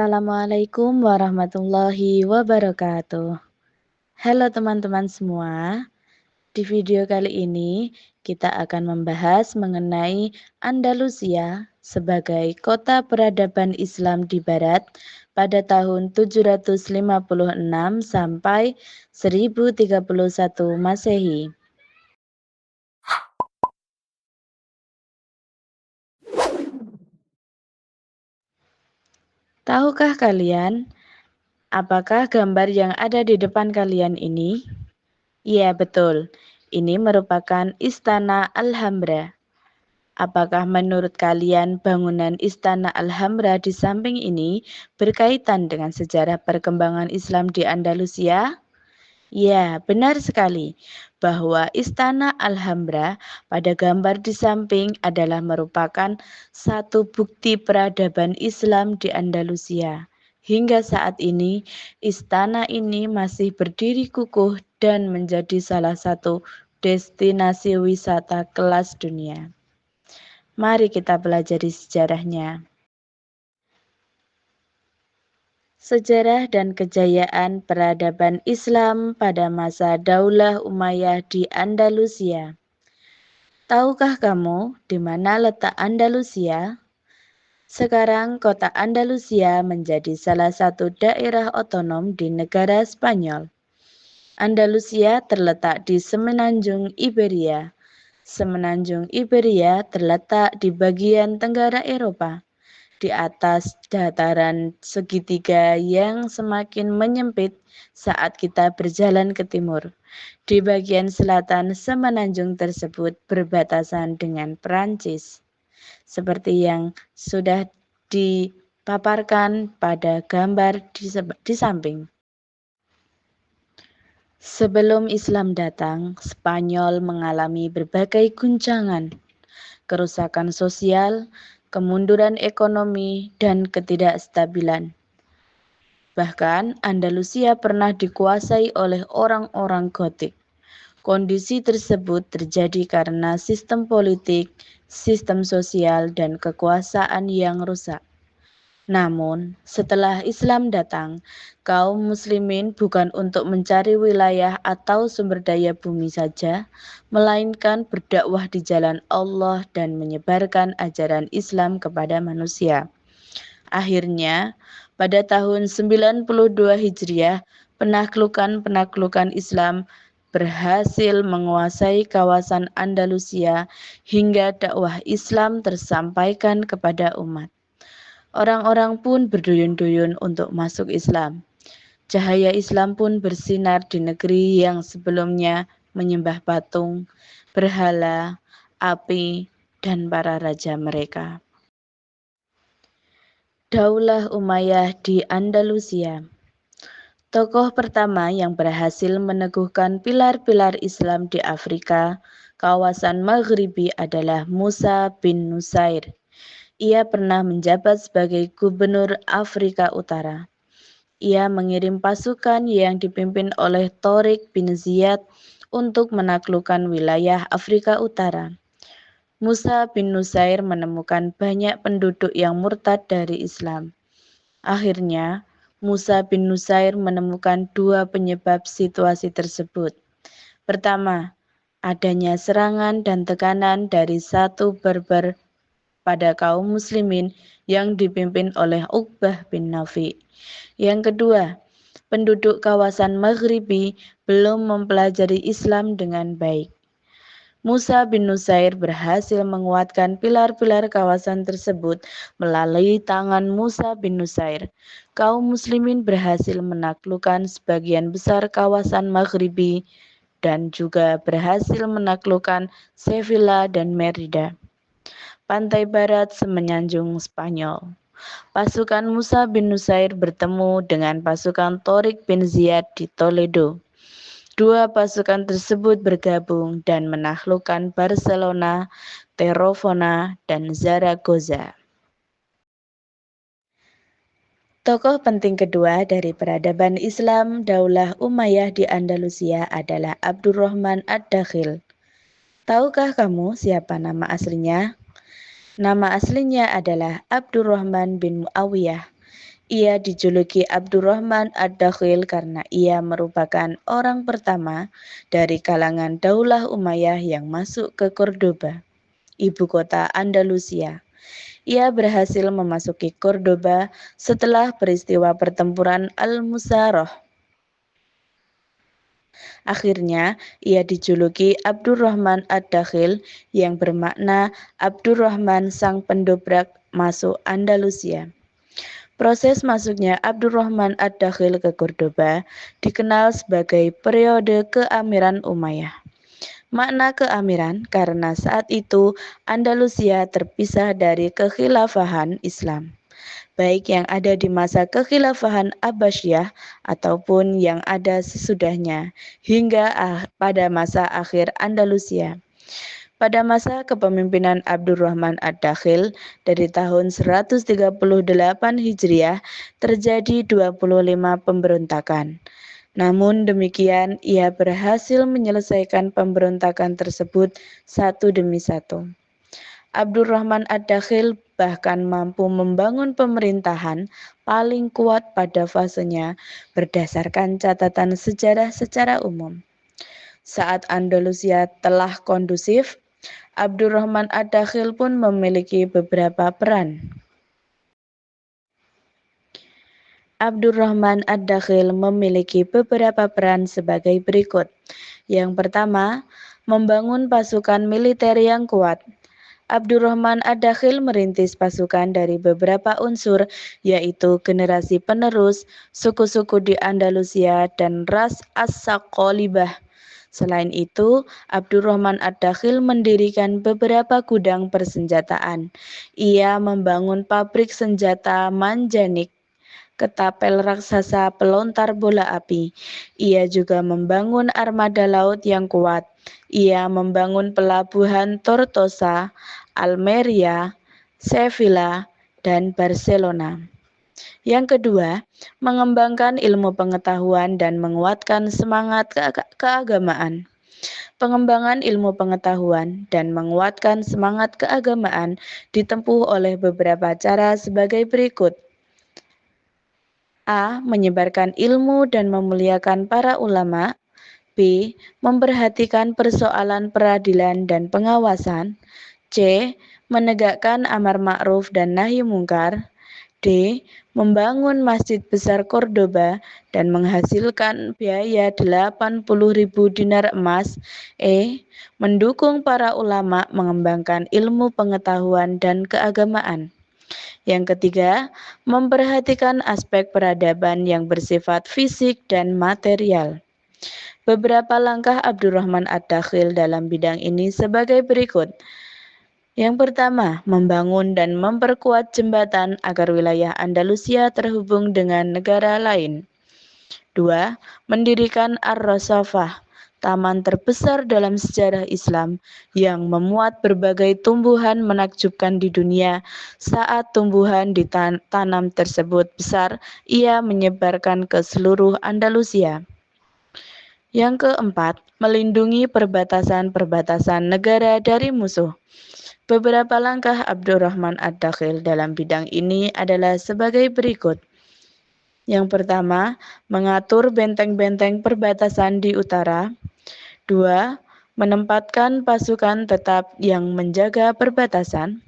Assalamualaikum warahmatullahi wabarakatuh. Halo teman-teman semua. Di video kali ini kita akan membahas mengenai Andalusia sebagai kota peradaban Islam di barat pada tahun 756 sampai 1031 Masehi. Tahukah kalian apakah gambar yang ada di depan kalian ini? Iya, betul. Ini merupakan Istana Alhambra. Apakah menurut kalian bangunan Istana Alhambra di samping ini berkaitan dengan sejarah perkembangan Islam di Andalusia? Ya, benar sekali bahwa Istana Alhambra pada gambar di samping adalah merupakan satu bukti peradaban Islam di Andalusia. Hingga saat ini, istana ini masih berdiri kukuh dan menjadi salah satu destinasi wisata kelas dunia. Mari kita pelajari sejarahnya. Sejarah dan kejayaan peradaban Islam pada masa Daulah Umayyah di Andalusia. Tahukah kamu di mana letak Andalusia? Sekarang kota Andalusia menjadi salah satu daerah otonom di negara Spanyol. Andalusia terletak di Semenanjung Iberia. Semenanjung Iberia terletak di bagian tenggara Eropa, di atas dataran segitiga yang semakin menyempit saat kita berjalan ke timur. Di bagian selatan semenanjung tersebut berbatasan dengan Perancis, seperti yang sudah dipaparkan pada gambar di samping. Sebelum Islam datang, Spanyol mengalami berbagai guncangan, kerusakan sosial, kemunduran ekonomi, dan ketidakstabilan. Bahkan, Andalusia pernah dikuasai oleh orang-orang Gotik. Kondisi tersebut terjadi karena sistem politik, sistem sosial, dan kekuasaan yang rusak. Namun, setelah Islam datang, kaum muslimin bukan untuk mencari wilayah atau sumber daya bumi saja, melainkan berdakwah di jalan Allah dan menyebarkan ajaran Islam kepada manusia. Akhirnya, pada tahun 92 Hijriah, penaklukan Islam berhasil menguasai kawasan Andalusia hingga dakwah Islam tersampaikan kepada umat. Orang-orang pun berduyun-duyun untuk masuk Islam. Cahaya Islam pun bersinar di negeri yang sebelumnya menyembah patung, berhala, api, dan para raja mereka. Daulah Umayyah di Andalusia. Tokoh pertama yang berhasil meneguhkan pilar-pilar Islam di Afrika, kawasan Maghribi adalah Musa bin Nusair. Ia pernah menjabat sebagai gubernur Afrika Utara. Ia mengirim pasukan yang dipimpin oleh Tariq bin Ziyad untuk menaklukkan wilayah Afrika Utara. Musa bin Nusair menemukan banyak penduduk yang murtad dari Islam. Akhirnya, Musa bin Nusair menemukan dua penyebab situasi tersebut. Pertama, adanya serangan dan tekanan dari satu Berber pada kaum muslimin yang dipimpin oleh Uqbah bin Nafi. Yang kedua, penduduk kawasan Maghribi belum mempelajari Islam dengan baik. Musa bin Nusair berhasil menguatkan pilar-pilar kawasan tersebut melalui tangan Musa bin Nusair. Kaum muslimin berhasil menaklukkan sebagian besar kawasan Maghribi dan juga berhasil menaklukkan Sevilla dan Merida, pantai barat semenanjung Spanyol. Pasukan Musa bin Nusair bertemu dengan pasukan Tariq bin Ziyad di Toledo. Dua pasukan tersebut bergabung dan menaklukkan Barcelona, Tarragona, dan Zaragoza. Tokoh penting kedua dari peradaban Islam Daulah Umayyah di Andalusia adalah Abdurrahman Ad-Dakhil. Tahukah kamu siapa nama aslinya? Nama aslinya adalah Abdurrahman bin Muawiyah. Ia dijuluki Abdurrahman Ad-Dakhil karena ia merupakan orang pertama dari kalangan Daulah Umayyah yang masuk ke Cordoba, ibu kota Andalusia. Ia berhasil memasuki Cordoba setelah peristiwa pertempuran Al-Musarrah. Akhirnya, ia dijuluki Abdurrahman Ad-Dakhil yang bermakna Abdurrahman sang pendobrak masuk Andalusia. Proses masuknya Abdurrahman Ad-Dakhil ke Cordoba dikenal sebagai periode keamiran Umayyah. Makna keamiran karena saat itu Andalusia terpisah dari kekhilafahan Islam, baik yang ada di masa kekhilafahan Abbasiyah ataupun yang ada sesudahnya, hingga pada masa akhir Andalusia. Pada masa kepemimpinan Abdurrahman Ad-Dakhil dari tahun 138 Hijriah terjadi 25 pemberontakan. Namun demikian, ia berhasil menyelesaikan pemberontakan tersebut satu demi satu. Abdurrahman Ad-Dakhil bahkan mampu membangun pemerintahan paling kuat pada fasenya berdasarkan catatan sejarah secara umum. Saat Andalusia telah kondusif, Abdurrahman Ad-Dakhil pun memiliki beberapa peran. Abdurrahman Ad-Dakhil memiliki beberapa peran sebagai berikut. Yang pertama, membangun pasukan militer yang kuat. Abdurrahman Ad-Dakhil merintis pasukan dari beberapa unsur, yaitu generasi penerus, suku-suku di Andalusia, dan ras As-Saqalibah. Selain itu, Abdurrahman Ad-Dakhil mendirikan beberapa gudang persenjataan. Ia membangun pabrik senjata Manjanik, ketapel raksasa pelontar bola api. Ia juga membangun armada laut yang kuat. Ia membangun pelabuhan Tortosa, Almeria, Sevilla, dan Barcelona. Yang kedua, mengembangkan ilmu pengetahuan dan menguatkan semangat keagamaan. Pengembangan ilmu pengetahuan dan menguatkan semangat keagamaan ditempuh oleh beberapa cara sebagai berikut. A. Menyebarkan ilmu dan memuliakan para ulama. B. Memperhatikan persoalan peradilan dan pengawasan. C. Menegakkan amar ma'ruf dan nahi mungkar. D. Membangun Masjid Besar Cordoba dan menghasilkan biaya 80.000 dinar emas. E. Mendukung para ulama mengembangkan ilmu pengetahuan dan keagamaan. Yang ketiga, memperhatikan aspek peradaban yang bersifat fisik dan material. Beberapa langkah Abdurrahman Ad-Dakhil dalam bidang ini sebagai berikut. Yang pertama, membangun dan memperkuat jembatan agar wilayah Andalusia terhubung dengan negara lain. 2. Mendirikan Ar-Rasafah, taman terbesar dalam sejarah Islam yang memuat berbagai tumbuhan menakjubkan di dunia. Saat tumbuhan ditanam tersebut besar, ia menyebarkan ke seluruh Andalusia. Yang keempat, melindungi perbatasan-perbatasan negara dari musuh. Beberapa langkah Abdurrahman Ad-Dakhil dalam bidang ini adalah sebagai berikut. Yang pertama, mengatur benteng-benteng perbatasan di utara. 2. Menempatkan pasukan tetap yang menjaga perbatasan.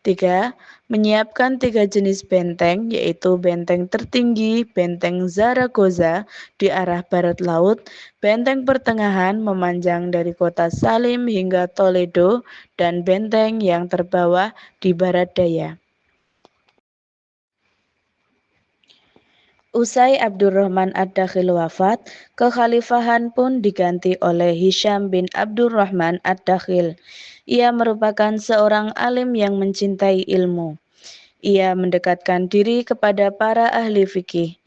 3. Menyiapkan 3 jenis benteng, yaitu benteng tertinggi, benteng Zaragoza di arah barat laut, benteng pertengahan memanjang dari kota Salim hingga Toledo, dan benteng yang terbawah di barat daya. Usai Abdurrahman Ad-Dakhil wafat, kekhalifahan pun diganti oleh Hisham bin Abdurrahman Ad-Dakhil. Ia merupakan seorang alim yang mencintai ilmu. Ia mendekatkan diri kepada para ahli fikih.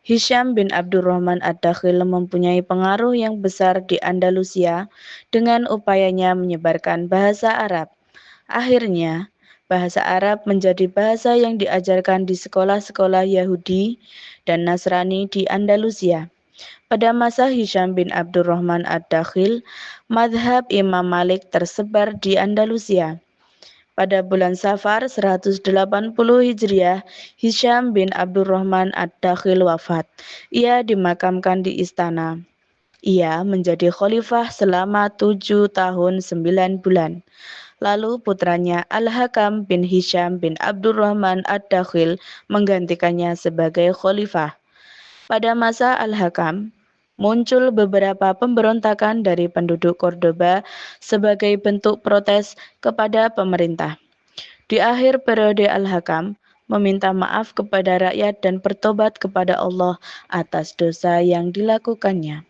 Hisham bin Abdurrahman Ad-Dakhil mempunyai pengaruh yang besar di Andalusia dengan upayanya menyebarkan bahasa Arab. Akhirnya, bahasa Arab menjadi bahasa yang diajarkan di sekolah-sekolah Yahudi dan Nasrani di Andalusia. Pada masa Hisham bin Abdurrahman Ad-Dakhil, madhab Imam Malik tersebar di Andalusia. Pada bulan Safar 180 Hijriah, Hisham bin Abdurrahman Ad-Dakhil wafat. Ia dimakamkan di istana. Ia menjadi khalifah selama 7 tahun 9 bulan. Lalu putranya Al-Hakam bin Hisham bin Abdurrahman Ad-Dakhil menggantikannya sebagai khalifah. Pada masa Al-Hakam, muncul beberapa pemberontakan dari penduduk Cordoba sebagai bentuk protes kepada pemerintah. Di akhir periode Al-Hakam, meminta maaf kepada rakyat dan bertobat kepada Allah atas dosa yang dilakukannya.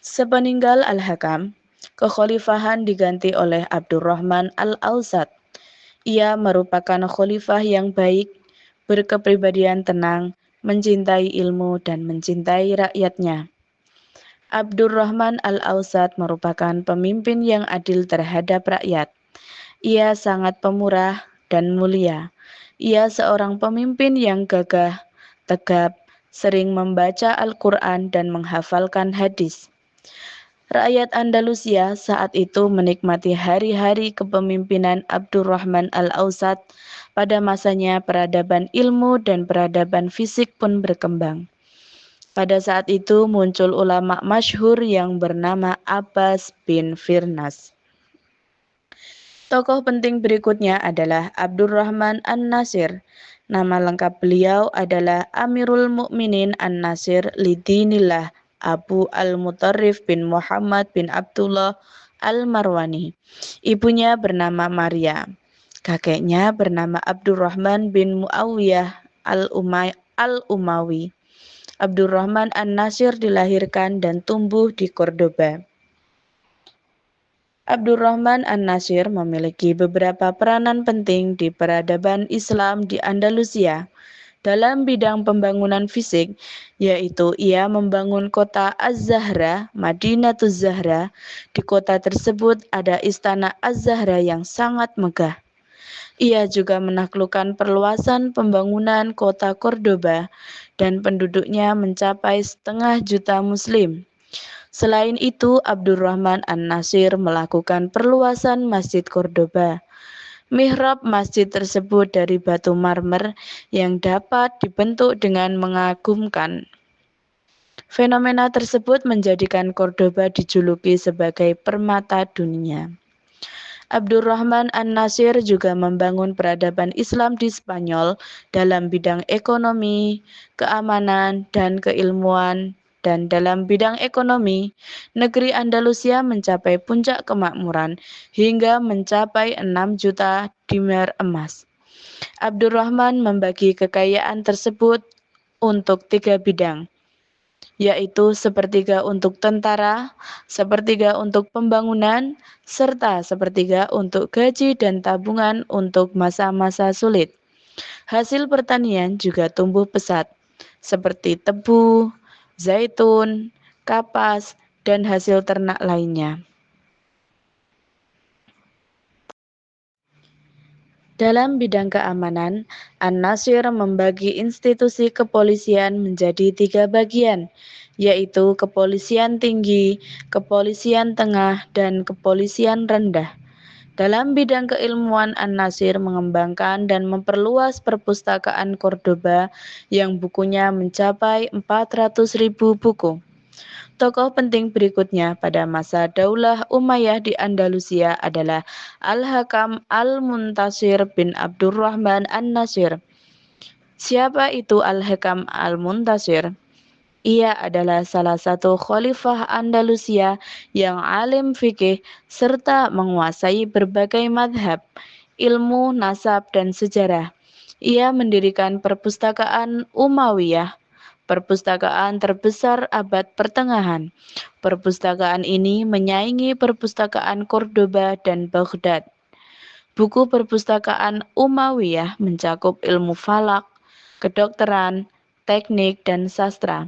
Sepeninggal Al-Hakam, kekhalifahan diganti oleh Abdurrahman Al-Ausat. Ia merupakan khalifah yang baik, berkepribadian tenang, mencintai ilmu dan mencintai rakyatnya. Abdurrahman Al-Ausat merupakan pemimpin yang adil terhadap rakyat. Ia sangat pemurah dan mulia. Ia seorang pemimpin yang gagah, tegap, sering membaca Al-Quran dan menghafalkan hadis. Rakyat Andalusia saat itu menikmati hari-hari kepemimpinan Abdurrahman Al-Ausat. Pada masanya peradaban ilmu dan peradaban fisik pun berkembang. Pada saat itu muncul ulama masyhur yang bernama Abbas bin Firnas. Tokoh penting berikutnya adalah Abdurrahman An-Nasir. Nama lengkap beliau adalah Amirul Mukminin An-Nasir Lidinillah Abu Al-Mutarrif bin Muhammad bin Abdullah Al-Marwani. Ibunya bernama Maria. Kakeknya bernama Abdurrahman bin Muawiyah Al-Umawi. Abdurrahman An-Nasir dilahirkan dan tumbuh di Cordoba. Abdurrahman An-Nasir memiliki beberapa peranan penting di peradaban Islam di Andalusia. Dalam bidang pembangunan fisik, yaitu ia membangun kota Az-Zahra, Madinatuz Zahra. Di kota tersebut ada istana Az-Zahra yang sangat megah. Ia juga menaklukkan perluasan pembangunan kota Cordoba dan penduduknya mencapai 500.000 Muslim. Selain itu, Abdurrahman An-Nasir melakukan perluasan Masjid Cordoba. Mihrab masjid tersebut dari batu marmer yang dapat dibentuk dengan mengagumkan. Fenomena tersebut menjadikan Cordoba dijuluki sebagai permata dunia. Abdurrahman An-Nasir juga membangun peradaban Islam di Spanyol dalam bidang ekonomi, keamanan, dan keilmuan. Dan dalam bidang ekonomi, negeri Andalusia mencapai puncak kemakmuran hingga mencapai 6 juta dimer emas. Abdurrahman membagi kekayaan tersebut untuk 3 bidang, yaitu sepertiga untuk tentara, sepertiga untuk pembangunan, serta sepertiga untuk gaji dan tabungan untuk masa-masa sulit. Hasil pertanian juga tumbuh pesat, seperti tebu, zaitun, kapas, dan hasil ternak lainnya. Dalam bidang keamanan, An-Nasir membagi institusi kepolisian menjadi 3 bagian, yaitu kepolisian tinggi, kepolisian tengah, dan kepolisian rendah. Dalam bidang keilmuan, An-Nasir mengembangkan dan memperluas perpustakaan Cordoba yang bukunya mencapai 400.000 buku. Tokoh penting berikutnya pada masa Daulah Umayyah di Andalusia adalah Al-Hakam Al-Muntasir bin Abdurrahman An-Nasir. Siapa itu Al-Hakam Al-Muntasir? Ia adalah salah satu khalifah Andalusia yang alim fikih serta menguasai berbagai madhab, ilmu, nasab, dan sejarah. Ia mendirikan perpustakaan Umayyah, perpustakaan terbesar abad pertengahan. Perpustakaan ini menyaingi perpustakaan Cordoba dan Baghdad. Buku perpustakaan Umayyah mencakup ilmu falak, kedokteran, teknik, dan sastra.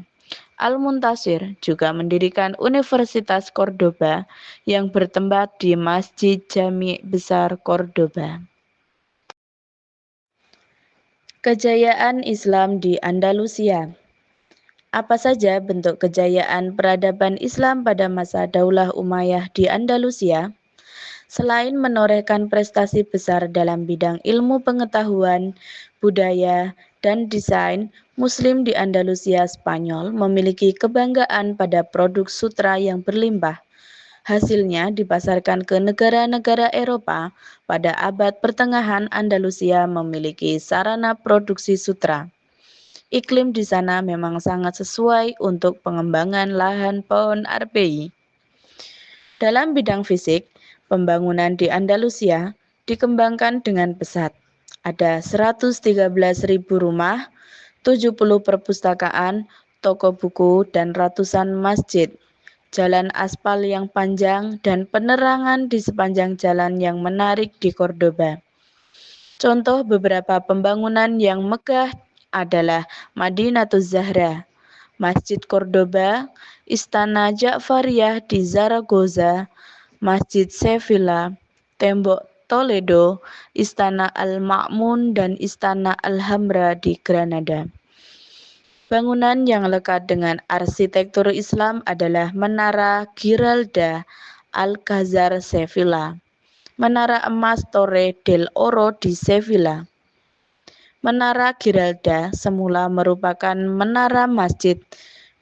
Al-Muntasir juga mendirikan Universitas Cordoba yang bertempat di Masjid Jami' Besar Cordoba. Kejayaan Islam di Andalusia. Apa saja bentuk kejayaan peradaban Islam pada masa Daulah Umayyah di Andalusia? Selain menorehkan prestasi besar dalam bidang ilmu pengetahuan, budaya, dan desain, Muslim di Andalusia Spanyol memiliki kebanggaan pada produk sutra yang berlimpah. Hasilnya dipasarkan ke negara-negara Eropa. Pada abad pertengahan, Andalusia memiliki sarana produksi sutra. Iklim di sana memang sangat sesuai untuk pengembangan lahan pohon RPI. Dalam bidang fisik, pembangunan di Andalusia dikembangkan dengan pesat. Ada 113.000 rumah, 70 perpustakaan, toko buku, dan ratusan masjid. Jalan aspal yang panjang dan penerangan di sepanjang jalan yang menarik di Cordoba. Contoh beberapa pembangunan yang megah adalah Madinatuz Zahra, Masjid Cordoba, Istana Ja'fariyah di Zaragoza, Masjid Sevilla, Tembok Toledo, Istana Al-Ma'mun, dan Istana Alhambra di Granada. Bangunan yang lekat dengan arsitektur Islam adalah Menara Giralda Alcázar Sevilla, Menara Emas Torre del Oro di Sevilla. Menara Giralda semula merupakan menara masjid,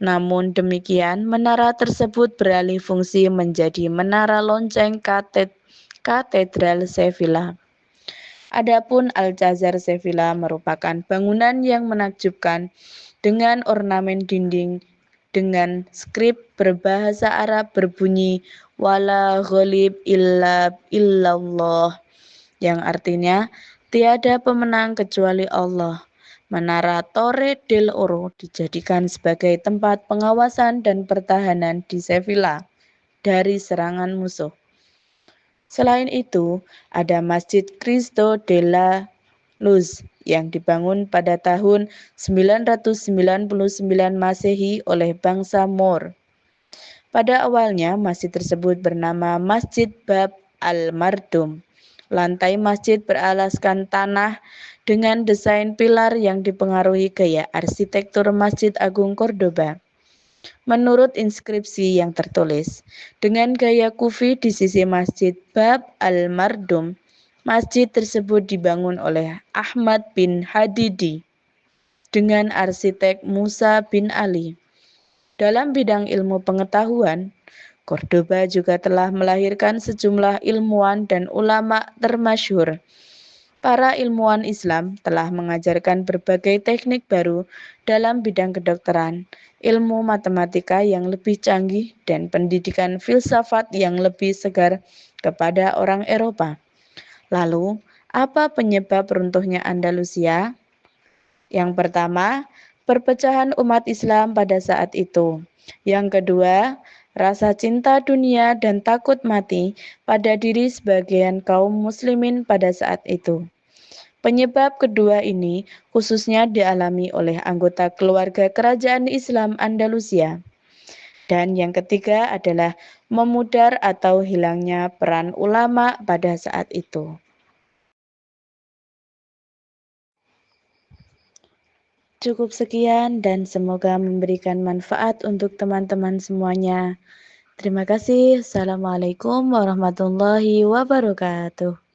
namun demikian menara tersebut beralih fungsi menjadi menara lonceng Katedral Sevilla. Adapun Alcázar Sevilla merupakan bangunan yang menakjubkan dengan ornamen dinding dengan skrip berbahasa Arab berbunyi wala ghalib illa illallah, yang artinya tiada pemenang kecuali Allah. Menara Torre del Oro dijadikan sebagai tempat pengawasan dan pertahanan di Sevilla dari serangan musuh. Selain itu, ada Masjid Cristo de la Luz yang dibangun pada tahun 999 Masehi oleh bangsa Moor. Pada awalnya, masjid tersebut bernama Masjid Bab al-Mardum. Lantai masjid beralaskan tanah dengan desain pilar yang dipengaruhi gaya arsitektur Masjid Agung Cordoba. Menurut inskripsi yang tertulis, dengan gaya kufi di sisi Masjid Bab al-Mardum, masjid tersebut dibangun oleh Ahmad bin Hadidi dengan arsitek Musa bin Ali. Dalam bidang ilmu pengetahuan, Cordoba juga telah melahirkan sejumlah ilmuwan dan ulama termasyhur. Para ilmuwan Islam telah mengajarkan berbagai teknik baru dalam bidang kedokteran, ilmu matematika yang lebih canggih, dan pendidikan filsafat yang lebih segar kepada orang Eropa. Lalu, apa penyebab runtuhnya Andalusia? Yang pertama, perpecahan umat Islam pada saat itu. Yang kedua, rasa cinta dunia dan takut mati pada diri sebagian kaum muslimin pada saat itu. Penyebab kedua ini khususnya dialami oleh anggota keluarga kerajaan Islam Andalusia. Dan yang ketiga adalah memudar atau hilangnya peran ulama pada saat itu. Cukup sekian dan semoga memberikan manfaat untuk teman-teman semuanya. Terima kasih. Assalamualaikum warahmatullahi wabarakatuh.